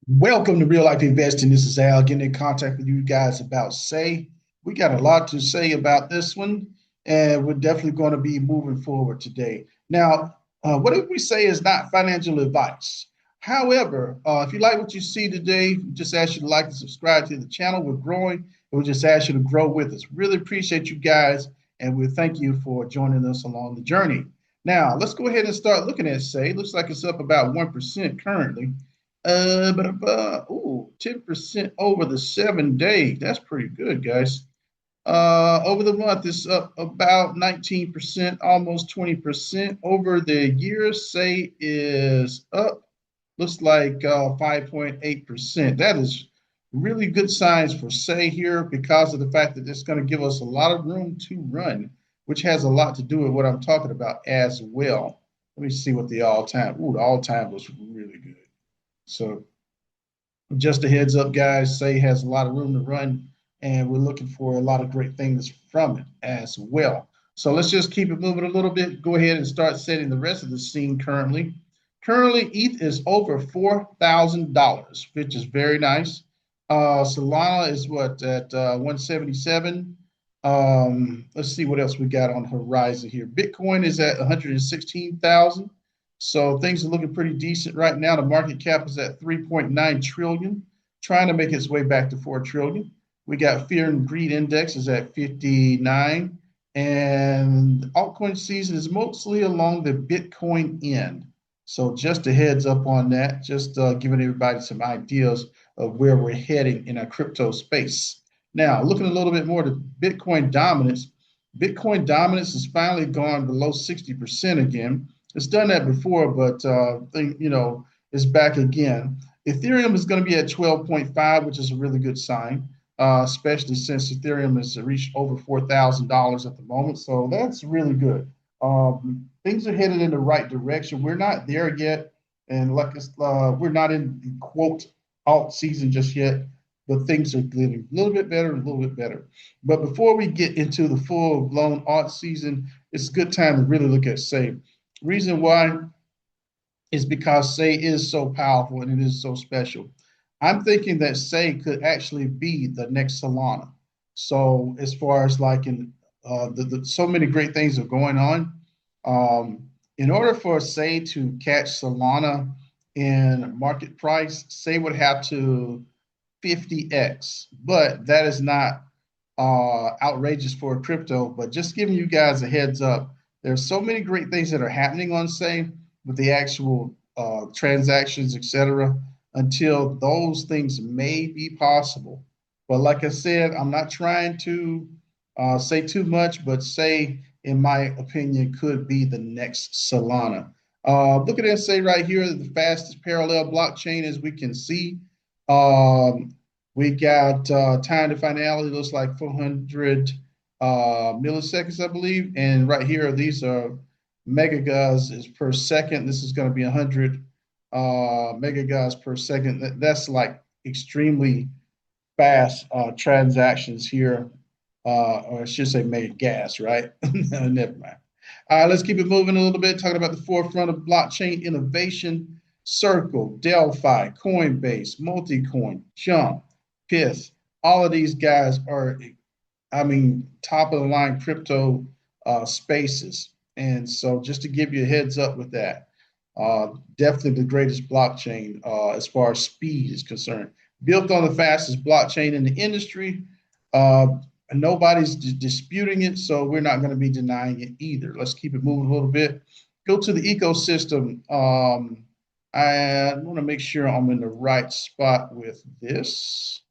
Welcome to Real Life Investing. This is Al getting in contact with you guys about Say. We got a lot to say about this one, and we're definitely going to be moving forward today. Now, what if we say is not financial advice? However, if you like what you see today, we just ask you to like and subscribe to the channel. We're growing, and we just ask you to grow with us. Really appreciate you guys, and we thank you for joining us along the journey. Now, let's go ahead and start looking at Say. Looks like it's up about 1% currently. Ooh, 10% over the 7 days. That's pretty good, guys. Over the month, it's up about 19%, almost 20%. Over the year, say is up, looks like 5.8%. That is really good signs for say here because of the fact that it's going to give us a lot of room to run, which has a lot to do with what I'm talking about as well. Let me see what the all time. Ooh, the all time was really good. So just a heads up, guys, Say has a lot of room to run, and we're looking for a lot of great things from it as well. So let's just keep it moving a little bit. Go ahead and start setting the rest of the scene currently. Currently, ETH is over $4,000, which is very nice. Solana is what at 177. Let's see what else we got on the horizon here. Bitcoin is at 116,000. So things are looking pretty decent right now. The market cap is at 3.9 trillion, trying to make its way back to 4 trillion. We got fear and greed index is at 59, and altcoin season is mostly along the Bitcoin end. So just a heads up on that, just giving everybody some ideas of where we're heading in our crypto space. Now, looking a little bit more to Bitcoin dominance, Bitcoin dominance has finally gone below 60% again. It's done that before, but it's back again. Ethereum is going to be at 12.5, which is a really good sign, especially since Ethereum has reached over $4,000 at the moment. So that's really good. Things are headed in the right direction. We're not there yet, and we're not in the quote alt season just yet, but things are getting a little bit better, a little bit better. But before we get into the full blown alt season, it's a good time to really look at Say. Reason why is because Say is so powerful and it is so special. I'm thinking that Say could actually be the next Solana. So as far as like in so many great things are going on. In order for Say to catch Solana in market price, Say would have to 50x, but that is not outrageous for crypto. But just giving you guys a heads up, there's so many great things that are happening on Say with the actual transactions, etc. Until those things may be possible. But like I said, I'm not trying to say too much, but Say, in my opinion, could be the next Solana. Look at that Say right here, the fastest parallel blockchain as we can see. Um, we got time to finality looks like 400 milliseconds, I believe. And right here, these are megagas is per second. This is going to be 100 megagas per second. That's like extremely fast transactions here, or I should say megagas, right? Never mind. Let's keep it moving a little bit, talking about the forefront of blockchain innovation. Circle, Delphi, Coinbase, Multicoin, Jump, Pith, all of these guys are, I mean, top of the line crypto spaces. And so, just to give you a heads up with that, definitely the greatest blockchain as far as speed is concerned. Built on the fastest blockchain in the industry. Uh, Nobody's disputing it, so we're not going to be denying it either. Let's keep it moving a little bit. Go to the ecosystem. I want to make sure I'm in the right spot with this.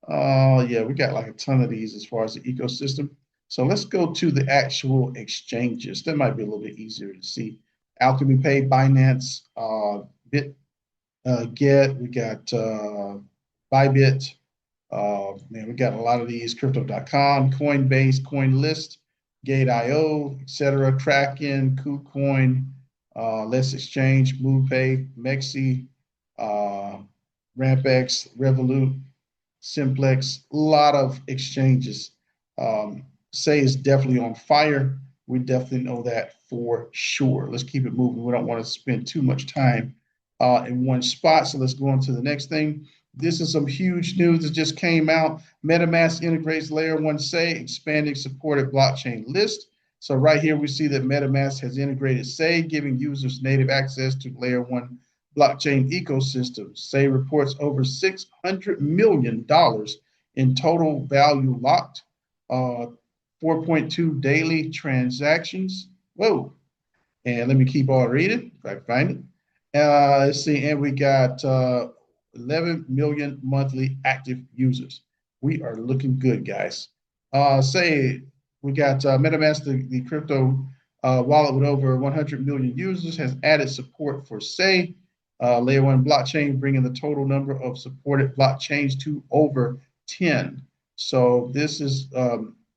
Yeah, we got like a ton of these as far as the ecosystem. So let's go to the actual exchanges. That might be a little bit easier to see. Alchemy Pay, Binance, Bit, Get. We got Bybit. Man, we got a lot of these. Crypto.com, Coinbase, CoinList, Gate.io, etc. Kraken, KuCoin, Let's Exchange, MovePay, Mexi, uh, RampX, Revolut, Simplex, a lot of exchanges. Say is definitely on fire. We definitely know that for sure. Let's keep it moving. We don't want to spend too much time in one spot. So let's go on to the next thing. This is some huge news that just came out. MetaMask integrates Layer 1 Say, expanding supported blockchain list. So right here, we see that MetaMask has integrated Say, giving users native access to Layer 1 blockchain ecosystem. Say reports over $600 million in total value locked, 4.2 daily transactions. Whoa. And let me keep on reading if I can find it. Let's see, and we got 11 million monthly active users. We are looking good, guys. Say we got MetaMask, the crypto wallet with over 100 million users, has added support for Say, Layer 1 blockchain, bringing the total number of supported blockchains to over 10. So this is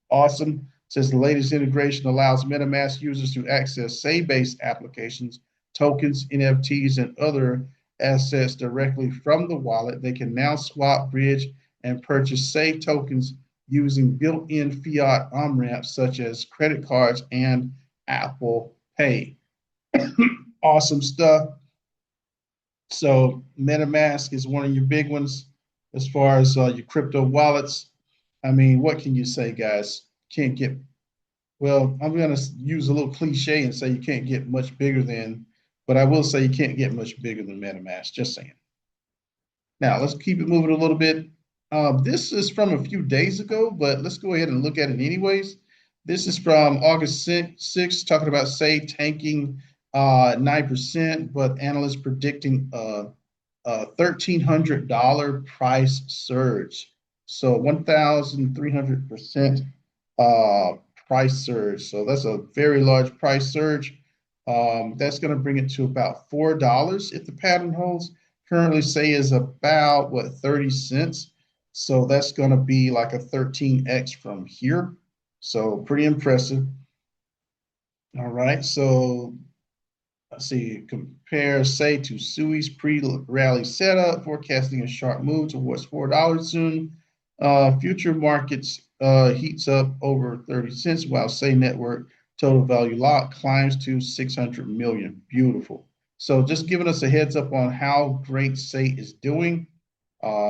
awesome. Says the latest integration allows MetaMask users to access Say-based applications, tokens, NFTs, and other assets directly from the wallet. They can now swap, bridge, and purchase Say tokens using built-in fiat on-ramps such as credit cards and Apple Pay. Awesome stuff. So MetaMask is one of your big ones as far as your crypto wallets. I mean, what can you say, guys? Can't get, well, I'm going to use a little cliche and say you can't get much bigger than, but I will say you can't get much bigger than MetaMask, just saying. Now, let's keep it moving a little bit. This is from a few days ago, but let's go ahead and look at it anyways. This is from August 6th, talking about Say tanking 9%, but analysts predicting a $1,300 price surge. So 1,300% price surge. So that's a very large price surge. That's going to bring it to about $4 if the pattern holds. Currently, Say is about what, 30 cents. So that's going to be like a 13x from here. So pretty impressive. All right. So let's see, compare Say to Sui's pre-rally setup, forecasting a sharp move towards $4 soon. Future markets heats up over 30 cents, while Say network total value lock climbs to 600 million. Beautiful. So just giving us a heads up on how great Say is doing.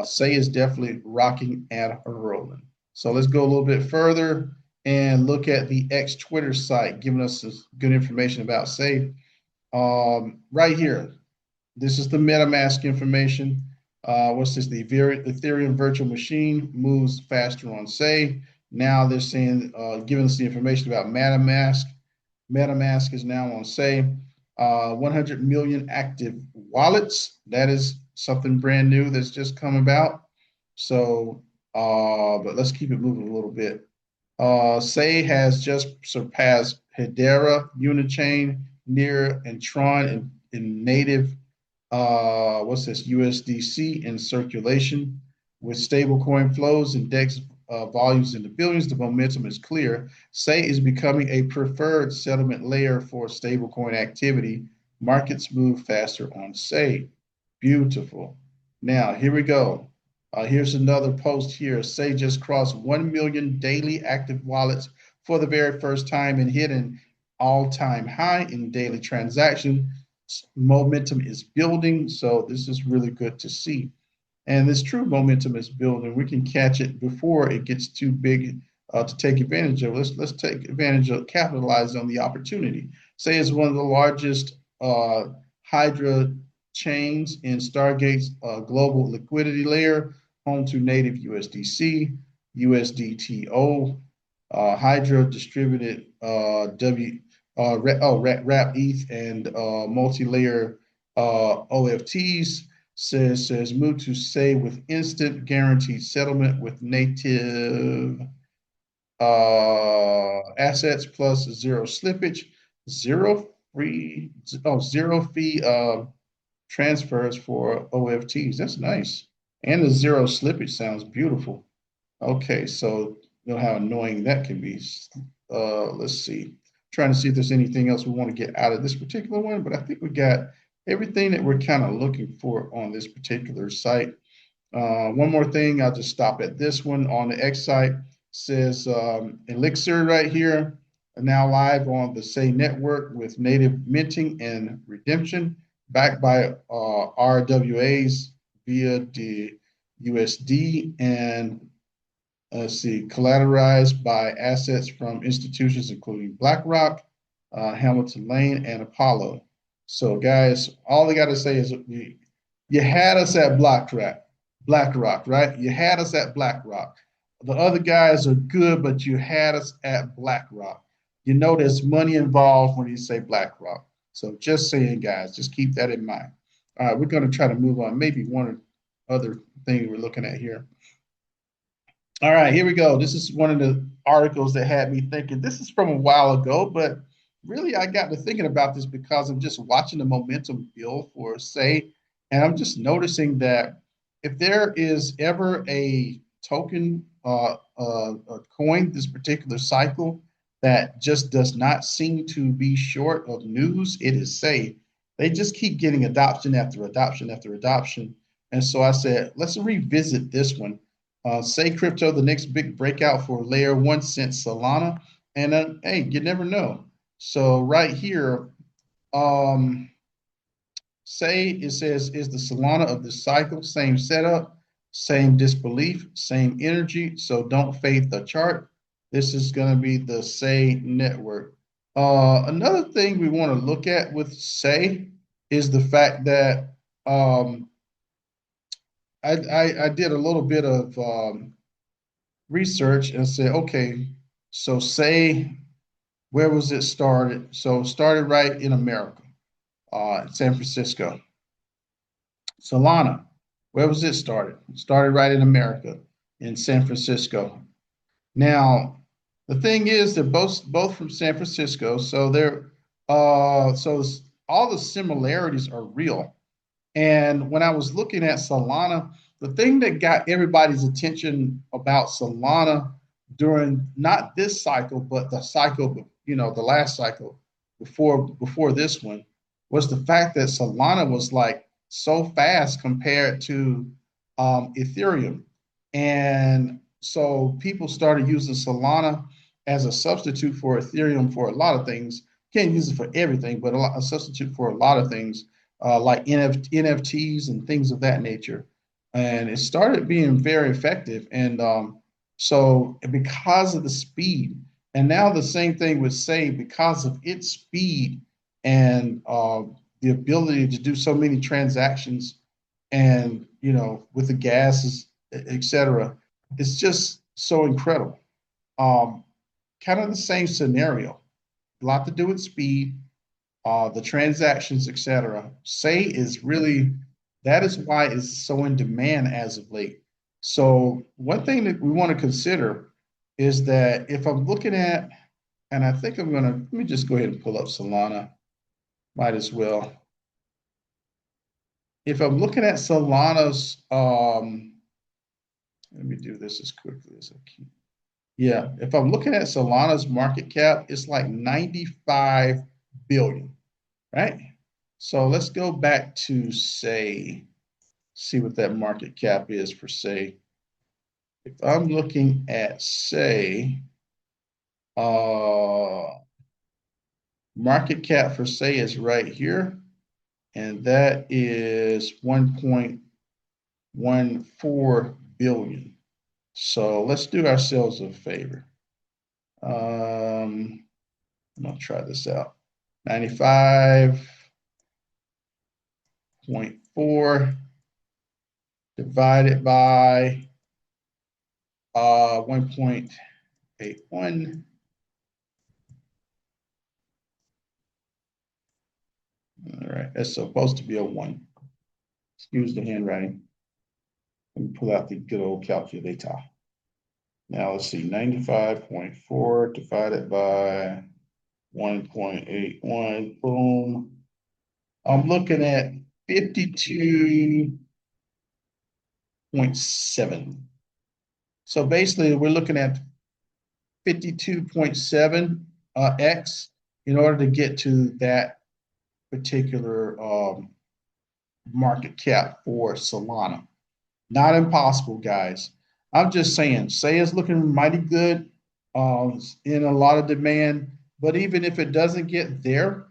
Say is definitely rocking and rolling. So let's go a little bit further and look at the X Twitter site, giving us some good information about Say. Right here, this is the MetaMask information. What's this? The Ethereum virtual machine moves faster on Say. Now they're saying, giving us the information about MetaMask. MetaMask is now on Say. 100 million active wallets. That is something brand new that's just come about. So, but let's keep it moving a little bit. Say has just surpassed Hedera, Unichain, Near, and Tron in native, what's this, USDC in circulation. With stablecoin flows and DEX volumes in the billions, the momentum is clear. Say is becoming a preferred settlement layer for stablecoin activity. Markets move faster on Say. Beautiful. Now, here we go. Here's another post here. Say just crossed 1 million daily active wallets for the very first time and hit an all-time high in daily transaction. Momentum is building, so this is really good to see. And this true momentum is building. We can catch it before it gets too big to take advantage of. Let's take advantage of, capitalize on the opportunity. Say it's one of the largest Hydra chains in Stargate's global liquidity layer, home to native USDC, USDTO, Hydra distributed wrap ETH and multi-layer OFTs. Says move to Say with instant guaranteed settlement with native assets plus zero slippage, zero fee transfers for OFTs. That's nice. And the zero slippage sounds beautiful. Okay, so you know how annoying that can be. Let's see. Trying to see if there's anything else we want to get out of this particular one, but I think we got everything that we're kind of looking for on this particular site. One more thing, I'll just stop at this one on the X site. Says Elixir right here, now live on the Say network with native minting and redemption. backed by RWAs via the USD, and let's see, collateralized by assets from institutions including BlackRock, Hamilton Lane, and Apollo. So, guys, all I got to say is you had us at BlackRock, right? You had us at BlackRock. The other guys are good, but you had us at BlackRock. You know there's money involved when you say BlackRock. So just saying, guys, just keep that in mind. All right, we're going to try to move on. Maybe one other thing we're looking at here. All right, here we go. This is one of the articles that had me thinking. This is from a while ago, but really I got to thinking about this because I'm just watching the momentum build for say, and I'm just noticing that if there is ever a token, a coin this particular cycle that just does not seem to be short of news, it is say. They just keep getting adoption after adoption after adoption. And so I said, let's revisit this one. Say crypto, the next big breakout for layer one since Solana. And hey, you never know. So right here, um, say it says, is the Solana of this cycle, same setup, same disbelief, same energy. So don't fade the chart. This is going to be the Say network. Another thing we want to look at with Say is the fact that I did a little bit of research and said, okay, so say where was it started? So it started right in America, San Francisco. Solana, where was it started? It started right in America, in San Francisco. Now, the thing is, they're both from San Francisco, so they're so all the similarities are real. And when I was looking at Solana, the thing that got everybody's attention about Solana during not this cycle, but the cycle, the last cycle before this one, was the fact that Solana was like so fast compared to Ethereum. And so people started using Solana as a substitute for Ethereum for a lot of things. Can't use it for everything, but a substitute for a lot of things like NFTs and things of that nature. And it started being very effective. And so, because of the speed, and now the same thing with Say, because of its speed and the ability to do so many transactions, and with the gases, etc., it's just so incredible. Um, Kind of the same scenario, a lot to do with speed, the transactions, etc. Say is really that is why it's so in demand as of late. So one thing that we want to consider is that if I'm looking at, and I think let me just go ahead and pull up Solana. Might as well. If I'm looking at Solana's, let me do this as quickly as I can. Yeah, if I'm looking at Solana's market cap, it's like 95 billion, right? So let's go back to say, see what that market cap is for say. If I'm looking at say, market cap for say is right here, and that is 1.14 billion. So let's do ourselves a favor. I'm gonna try this out. 95.4 divided by 1.81. All right, that's supposed to be a 1. Excuse the handwriting. Let me pull out the good old calculator. Now let's see, 95.4 divided by 1.81. Boom. I'm looking at 52.7. So basically, we're looking at 52.7 x in order to get to that particular market cap for Solana. Not impossible, guys. I'm just saying, Say is looking mighty good, in a lot of demand. But even if it doesn't get there,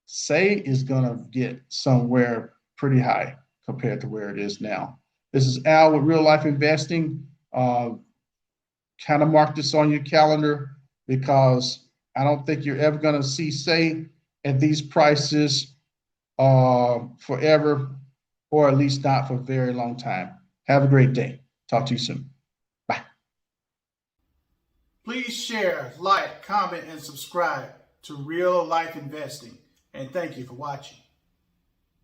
Say is going to get somewhere pretty high compared to where it is now. This is Al with Real Life Investing. Kind of mark this on your calendar because I don't think you're ever going to see Say at these prices forever, or at least not for a very long time. Have a great day. Talk to you soon. Bye. Please share, like, comment, and subscribe to Real Life Investing. And thank you for watching.